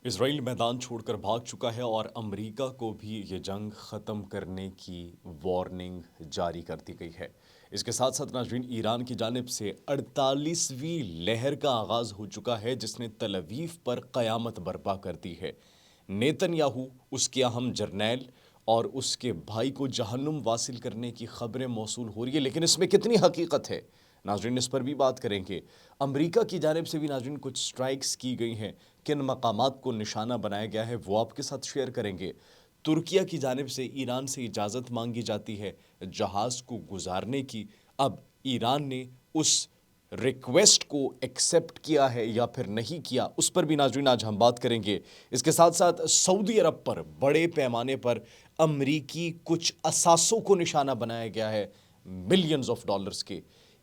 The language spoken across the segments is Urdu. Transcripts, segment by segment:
اسرائیل میدان چھوڑ کر بھاگ چکا ہے اور امریکہ کو بھی یہ جنگ ختم کرنے کی وارننگ جاری کر دی گئی ہے۔ اس کے ساتھ ساتھ ناظرین، ایران کی جانب سے 48ویں لہر کا آغاز ہو چکا ہے جس نے تل اویو پر قیامت برپا کر دی ہے۔ نیتن یاہو، اس کے اہم جرنیل اور اس کے بھائی کو جہنم واصل کرنے کی خبریں موصول ہو رہی ہے، لیکن اس میں کتنی حقیقت ہے ناظرین اس پر بھی بات کریں گے۔ امریکہ کی جانب سے بھی ناظرین کچھ سٹرائکس کی گئی ہیں، کن مقامات کو نشانہ بنایا گیا ہے وہ آپ کے ساتھ شیئر کریں گے۔ ترکیہ کی جانب سے ایران سے اجازت مانگی جاتی ہے جہاز کو گزارنے کی، اب ایران نے اس ریکویسٹ کو ایکسیپٹ کیا ہے یا پھر نہیں کیا، اس پر بھی ناظرین آج ہم بات کریں گے۔ اس کے ساتھ ساتھ سعودی عرب پر بڑے پیمانے پر امریکی کچھ اثاثوں کو نشانہ بنایا گیا ہے ملینز آف ڈالرز کے۔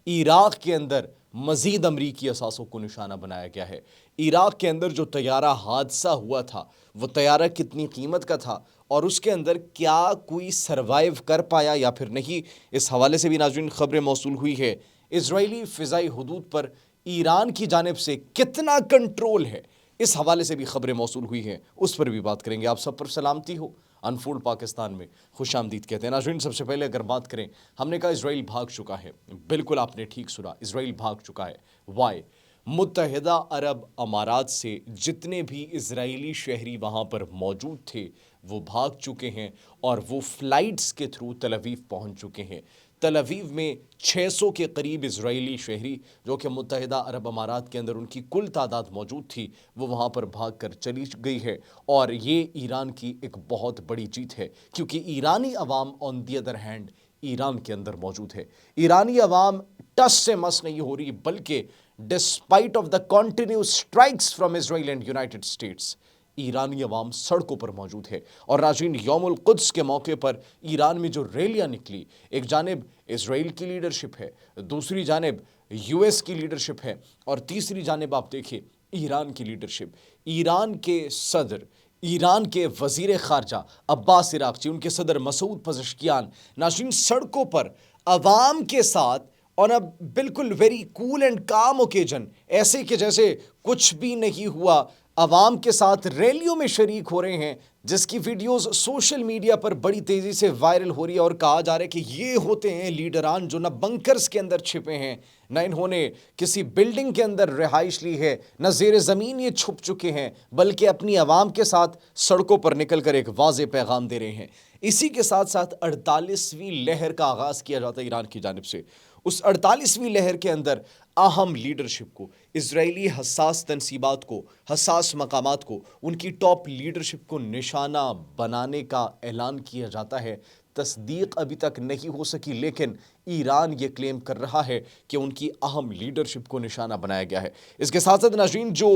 عراق کے اندر مزید امریکی اثاثوں کو نشانہ بنایا گیا ہے۔ عراق کے اندر جو طیارہ حادثہ ہوا تھا وہ طیارہ کتنی قیمت کا تھا اور اس کے اندر کیا کوئی سروائیو کر پایا یا پھر نہیں، اس حوالے سے بھی ناظرین خبریں موصول ہوئی ہے۔ اسرائیلی فضائی حدود پر ایران کی جانب سے کتنا کنٹرول ہے، اس حوالے سے بھی خبریں موصول ہوئی ہیں، اس پر بھی بات کریں گے۔ آپ سب پر سلامتی ہو، انفولڈ پاکستان میں خوش آمدید کہتے ہیں۔ ناظرین سب سے پہلے اگر بات کریں، ہم نے کہا اسرائیل بھاگ چکا ہے، بالکل آپ نے ٹھیک سنا، اسرائیل بھاگ چکا ہے۔ وائی؟ متحدہ عرب امارات سے جتنے بھی اسرائیلی شہری وہاں پر موجود تھے وہ بھاگ چکے ہیں اور وہ فلائٹس کے تھرو تل اویو پہنچ چکے ہیں۔ تل اویو میں 600 کے قریب اسرائیلی شہری جو کہ متحدہ عرب امارات کے اندر ان کی کل تعداد موجود تھی وہ وہاں پر بھاگ کر چلی گئی ہے، اور یہ ایران کی ایک بہت بڑی جیت ہے کیونکہ ایرانی عوام آن دی ادر ہینڈ ایران کے اندر موجود ہے۔ ایرانی عوام ٹس سے مس نہیں ہو رہی، بلکہ despite of the continuous strikes from Israel and United States, ایرانی عوام سڑکوں پر موجود ہے۔ اور ناظرین، یوم القدس کے موقع پر ایران میں جو ریلیاں نکلی، ایک جانب اسرائیل کی لیڈرشپ ہے، دوسری جانب یو ایس کی لیڈرشپ ہے، اور تیسری جانب آپ دیکھیں ایران کی لیڈرشپ۔ ایران کے صدر، ایران کے وزیر خارجہ عباس عراقچی، ان کے صدر مسعود پزشکیان ناظرین سڑکوں پر عوام کے ساتھ اور اب بالکل ویری کول اینڈ کام اوکیجن، ایسے کہ جیسے کچھ بھی نہیں ہوا، عوام کے ساتھ ریلیوں میں شریک ہو رہے ہیں، جس کی ویڈیوز سوشل میڈیا پر بڑی تیزی سے وائرل ہو رہی ہے، اور کہا جا رہا ہے کہ یہ ہوتے ہیں لیڈران جو نہ بنکرز کے اندر چھپے ہیں، نہ انہوں نے کسی بلڈنگ کے اندر رہائش لی ہے، نہ زیر زمین یہ چھپ چکے ہیں، بلکہ اپنی عوام کے ساتھ سڑکوں پر نکل کر ایک واضح پیغام دے رہے ہیں۔ اسی کے ساتھ ساتھ 48ویں لہر کا آغاز کیا جاتا ہے ایران کی جانب سے۔ اس 48ویں لہر کے اندر اہم لیڈرشپ کو، اسرائیلی حساس تنصیبات کو، حساس مقامات کو، ان کی ٹاپ لیڈرشپ کو نشانہ بنانے کا اعلان کیا جاتا ہے۔ تصدیق ابھی تک نہیں ہو سکی، لیکن ایران یہ کلیم کر رہا ہے کہ ان کی اہم لیڈرشپ کو نشانہ بنایا گیا ہے۔ اس کے ساتھ ساتھ ناظرین، جو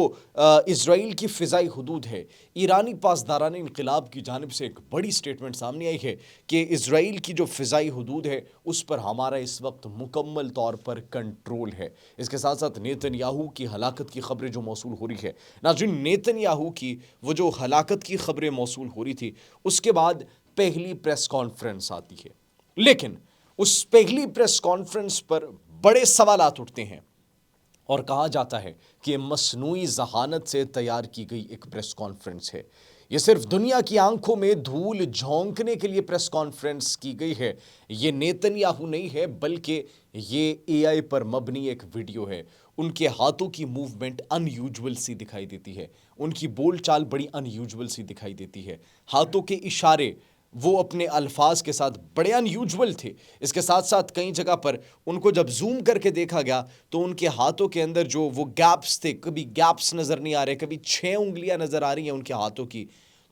اسرائیل کی فضائی حدود ہے، ایرانی پاسداران انقلاب کی جانب سے ایک بڑی سٹیٹمنٹ سامنے آئی ہے کہ اسرائیل کی جو فضائی حدود ہے اس پر ہمارا اس وقت مکمل طور پر کنٹرول ہے۔ اس کے ساتھ ساتھ نیتن یاہو کی ہلاکت کی خبریں جو موصول ہو رہی ہے، ناظرین نیتن یاہو کی وہ جو ہلاکت کی خبریں موصول ہو رہی تھی، اس کے بعد پہلی پریس کانفرنس آتی ہے، لیکن اس پہلی پریس کانفرنس پر بڑے سوالات اٹھتے ہیں اور کہا جاتا ہے کہ مصنوعی ذہانت سے تیار کی گئی ایک پریس کانفرنس ہے۔ یہ صرف دنیا کی آنکھوں میں دھول جھونکنے کے لیے پریس کانفرنس کی گئی ہے۔ یہ نیتن یاہو نہیں ہے، بلکہ یہ اے آئی پر مبنی ایک ویڈیو ہے۔ ان کے ہاتھوں کی موومنٹ ان یوجول سی دکھائی دیتی ہے، ان کی بول چال بڑی ان یوجول سی دکھائی دیتی ہے، ہاتھوں کے اشارے وہ اپنے الفاظ کے ساتھ بڑے ان یوجول تھے۔ اس کے ساتھ ساتھ کئی جگہ پر ان کو جب زوم کر کے دیکھا گیا تو ان کے ہاتھوں کے اندر جو وہ گیپس تھے، کبھی گیپس نظر نہیں آ رہے، کبھی 6 انگلیاں نظر آ رہی ہیں ان کے ہاتھوں کی،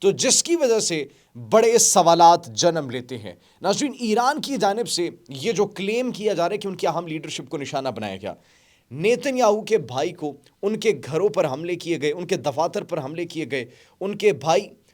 تو جس کی وجہ سے بڑے سوالات جنم لیتے ہیں۔ ناظرین، ایران کی جانب سے یہ جو کلیم کیا جا رہا ہے کہ ان کی اہم لیڈرشپ کو نشانہ بنایا گیا، نیتن یاہو کے بھائی کو ان کے گھروں پر حملے کیے گئے، ان کے دفاتر پر حملے کیے گئے، ان کے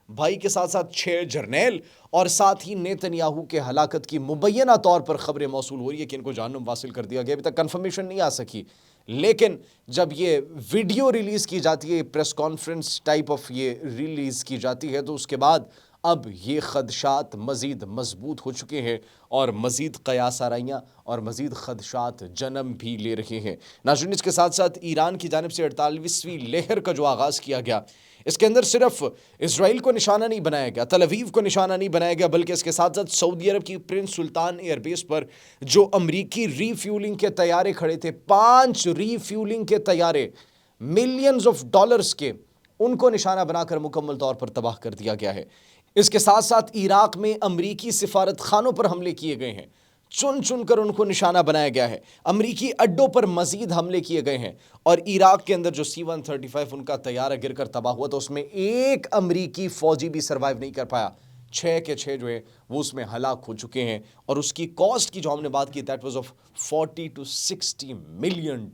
بھائی کے ساتھ ساتھ 6 جرنیل، اور ساتھ ہی نیتن یاہو کے ہلاکت کی مبینہ طور پر خبریں موصول ہو رہی ہے کہ ان کو جہنم واصل کر دیا گیا۔ ابھی تک کنفرمیشن نہیں آ سکی، لیکن جب یہ ویڈیو ریلیز کی جاتی ہے، پریس کانفرنس ٹائپ آف یہ ریلیز کی جاتی ہے، تو اس کے بعد اب یہ خدشات مزید مضبوط ہو چکے ہیں اور مزید قیاس آرائیاں اور مزید خدشات جنم بھی لے رہے ہیں۔ ناظرین، اس کے ساتھ ساتھ ایران کی جانب سے 48ویں لہر کا جو آغاز کیا گیا، اس کے اندر صرف اسرائیل کو نشانہ نہیں بنایا گیا، تل اویو کو نشانہ نہیں بنایا گیا، بلکہ اس کے ساتھ ساتھ سعودی عرب کی پرنس سلطان ایئر بیس پر جو امریکی ری فیولنگ کے طیارے کھڑے تھے، 5 ری فیولنگ کے طیارے ملینز آف ڈالرز کے، ان کو نشانہ بنا کر مکمل طور پر تباہ کر دیا گیا ہے۔ اس کے ساتھ ساتھ عراق میں امریکی سفارت خانوں پر حملے کیے گئے ہیں، چن چن کر ان کو نشانہ بنایا گیا ہے۔ امریکی اڈوں پر مزید حملے کیے گئے ہیں، اور عراق کے اندر جو C-135 ان کا طیارہ گر کر تباہ ہوا تو اس میں ایک امریکی فوجی بھی سروائیو نہیں کر پایا، 6 کے 6 جو ہے وہ اس میں ہلاک ہو چکے ہیں، اور اس کی کاسٹ کی جو ہم نے بات کی that was of $40 to $60 million.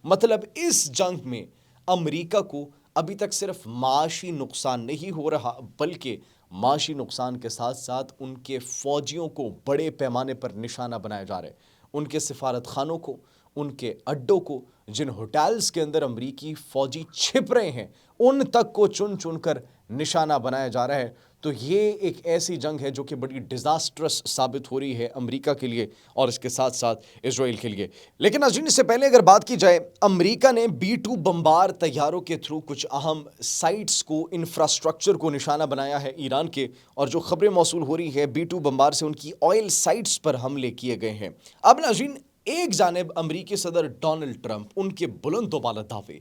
مطلب اس جنگ میں امریکہ کو ابھی تک صرف معاشی نقصان نہیں ہو رہا، بلکہ معاشی نقصان کے ساتھ ساتھ ان کے فوجیوں کو بڑے پیمانے پر نشانہ بنایا جا رہا ہے، ان کے سفارت خانوں کو، ان کے اڈوں کو، جن ہوٹلز کے اندر امریکی فوجی چھپ رہے ہیں ان تک کو چن چن کر نشانہ بنایا جا رہا ہے۔ تو یہ ایک ایسی جنگ ہے جو کہ بڑی ڈیزاسٹرس ثابت ہو رہی ہے امریکہ کے لیے اور اس کے ساتھ ساتھ اسرائیل کے لیے۔ لیکن ناظرین، اس سے پہلے اگر بات کی جائے، امریکہ نے B-2 بمبار طیاروں کے تھرو کچھ اہم سائٹس کو، انفراسٹرکچر کو نشانہ بنایا ہے ایران کے، اور جو خبریں موصول ہو رہی ہے B-2 بمبار سے ان کی آئل سائٹس پر حملے کیے گئے ہیں۔ اب ناظرین، ایک جانب امریکی صدر ڈونلڈ ٹرمپ، ان کے بلند و بالا دعوے،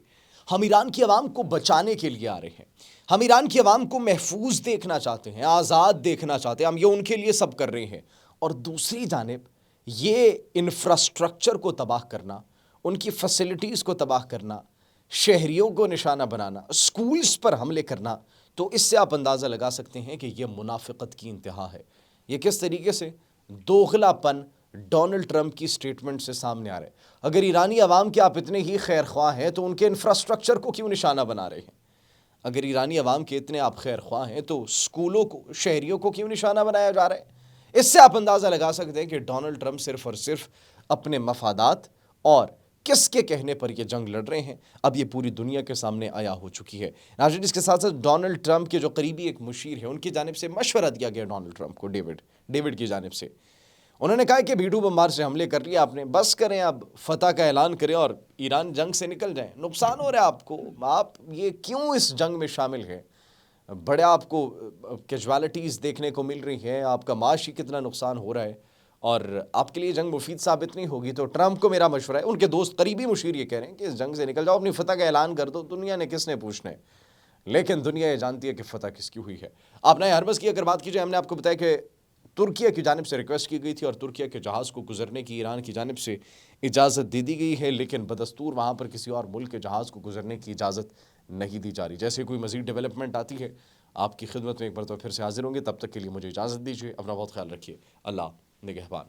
ہم ایران کی عوام کو بچانے کے لیے آ رہے ہیں، ہم ایران کی عوام کو محفوظ دیکھنا چاہتے ہیں، آزاد دیکھنا چاہتے ہیں، ہم یہ ان کے لیے سب کر رہے ہیں، اور دوسری جانب یہ انفراسٹرکچر کو تباہ کرنا، ان کی فیسلٹیز کو تباہ کرنا، شہریوں کو نشانہ بنانا، سکولز پر حملے کرنا، تو اس سے آپ اندازہ لگا سکتے ہیں کہ یہ منافقت کی انتہا ہے۔ یہ کس طریقے سے دوغلا پن ڈونلڈ ٹرمپ کی سٹیٹمنٹ سے سامنے آ رہے ہیں۔ اگر ایرانی عوام کے آپ اتنے ہی خیر خواہ ہیں تو ان کے انفراسٹرکچر کو کیوں نشانہ بنا رہے ہیں؟ اگر ایرانی عوام کے اتنے آپ خیر خواہ ہیں تو سکولوں کو، شہریوں کو کیوں نشانہ بنایا جا رہا ہے؟ اس سے آپ اندازہ لگا سکتے ہیں کہ ڈونلڈ ٹرمپ صرف اور صرف اپنے مفادات اور کس کے کہنے پر یہ جنگ لڑ رہے ہیں، اب یہ پوری دنیا کے سامنے آیا ہو چکی ہے۔ ناظرین، اس کے ساتھ ساتھ ڈونلڈ ٹرمپ کے جو قریبی ایک مشیر ہیں، ان کی جانب سے مشورہ دیا گیا ڈونلڈ ٹرمپ کو، ڈیوڈ کی جانب سے۔ انہوں نے کہا کہ B-2 بمبار سے حملے کر لیا آپ نے، بس کریں، اب فتح کا اعلان کریں اور ایران جنگ سے نکل جائیں، نقصان ہو رہا ہے آپ کو، آپ یہ کیوں اس جنگ میں شامل ہیں؟ بڑے آپ کو کیجوالٹیز دیکھنے کو مل رہی ہیں، آپ کا معاشی کتنا نقصان ہو رہا ہے، اور آپ کے لیے جنگ مفید ثابت نہیں ہوگی۔ تو ٹرمپ کو میرا مشورہ ہے، ان کے دوست قریبی مشیر یہ کہہ رہے ہیں کہ اس جنگ سے نکل جاؤ، اپنی فتح کا اعلان کر دو، دنیا نے کس نے پوچھنا ہے، لیکن دنیا یہ جانتی ہے کہ فتح کس کی ہوئی ہے۔ آپ نے ہرمز کی اگر بات کی جائے، ہم نے آپ کو بتایا کہ ترکیہ کی جانب سے ریکویسٹ کی گئی تھی اور ترکیہ کے جہاز کو گزرنے کی ایران کی جانب سے اجازت دی گئی ہے، لیکن بدستور وہاں پر کسی اور ملک کے جہاز کو گزرنے کی اجازت نہیں دی جا رہی۔ جیسے کوئی مزید ڈیولپمنٹ آتی ہے آپ کی خدمت میں ایک مرتبہ پھر سے حاضر ہوں گے، تب تک کے لیے مجھے اجازت دیجیے، اپنا بہت خیال رکھیے، اللہ نگہبان۔